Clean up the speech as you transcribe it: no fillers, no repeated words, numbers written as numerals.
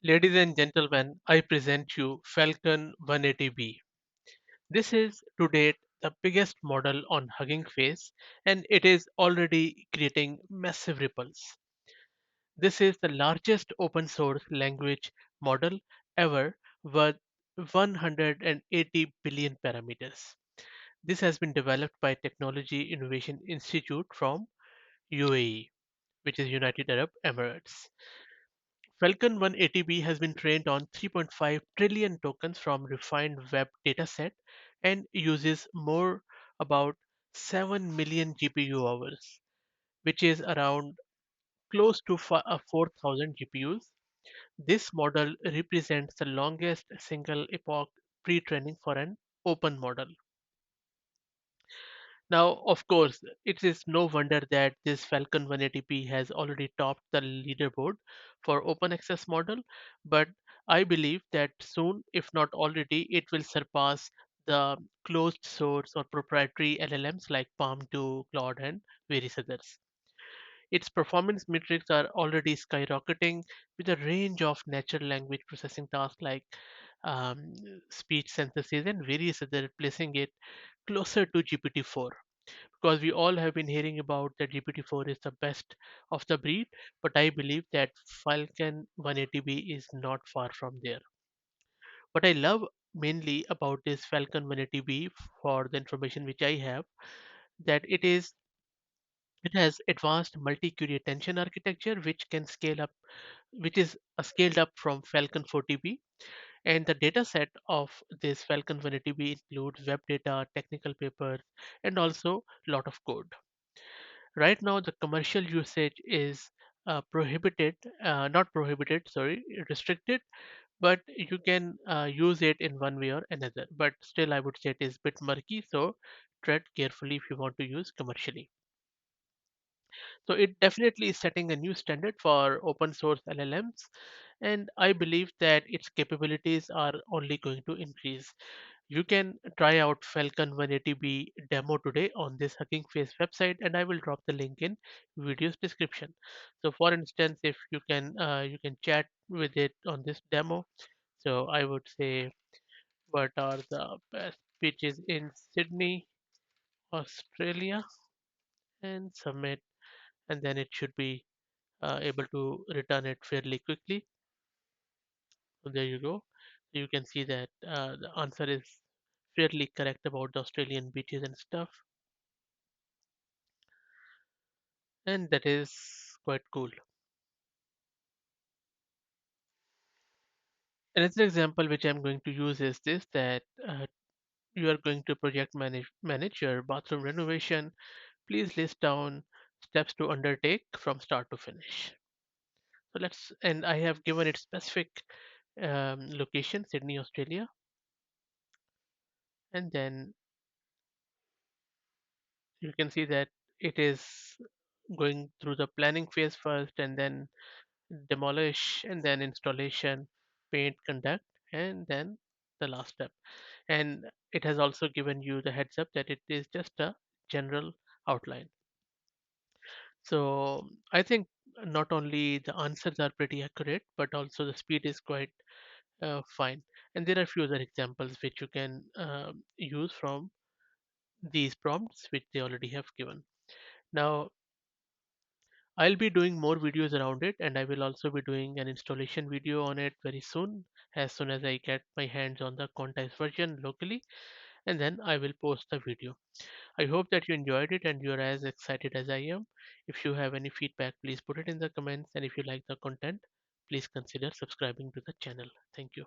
Ladies and gentlemen, I present you Falcon 180B. This is to date the biggest model on Hugging Face and it is already creating massive ripples. This is the largest open source language model ever with 180 billion parameters. This has been developed by Technology Innovation Institute from UAE, which is United Arab Emirates. Falcon 180B has been trained on 3.5 trillion tokens from refined web dataset and uses more about 7 million GPU hours, which is around close to 4,000 GPUs. This model represents the longest single epoch pre-training for an open model. Now, of course, it is no wonder that this Falcon 180p has already topped the leaderboard for open access model, but I believe that soon, if not already, it will surpass the closed source or proprietary LLMs like Palm 2, Claude, and various others. Its performance metrics are already skyrocketing with a range of natural language processing tasks like um, speech synthesis and various other, placing it closer to GPT-4 because we all have been hearing about that GPT-4 is the best of the breed, but I believe that Falcon 180B is not far from there. What I love mainly about this Falcon 180B for the information which I have that it has advanced multi-query attention architecture which can scale up which is scaled up from Falcon 40B and the data set of this Falcon 180B includes web data, technical papers and also lot of code. Right now the commercial usage is prohibited not prohibited, sorry, restricted, but you can use it in one way or another, but still I would say it is a bit murky, so tread carefully if you want to use commercially. So it definitely is setting a new standard for open source LLMs, and I believe that its capabilities are only going to increase. You can try out Falcon 180B demo today on this Hugging Face website, and I will drop the link in video's description. So, for instance, if you can chat with it on this demo. So, I would say, what are the best beaches in Sydney, Australia, and submit, and then it should be able to return it fairly quickly. So there you go. You can see that the answer is fairly correct about the Australian beaches and stuff, and that is quite cool. Another example which I'm going to use is this that you are going to project manage your bathroom renovation. Please list down steps to undertake from start to finish. So let's and I have given it specific location, Sydney, Australia, and then you can see that it is going through the planning phase first and then demolish and then installation, paint, conduct, and then the last step. And it has also given you the heads up that it is just a general outline. So I think not only the answers are pretty accurate, but also the speed is quite fine. And there are a few other examples which you can use from these prompts which they already have given. Now, I'll be doing more videos around it and I will also be doing an installation video on it very soon as soon as I get my hands on the quantized version locally, and then I will post the video. I hope that you enjoyed it and you're as excited as I am. If you have any feedback, please put it in the comments, and if you like the content, please consider subscribing to the channel. Thank you.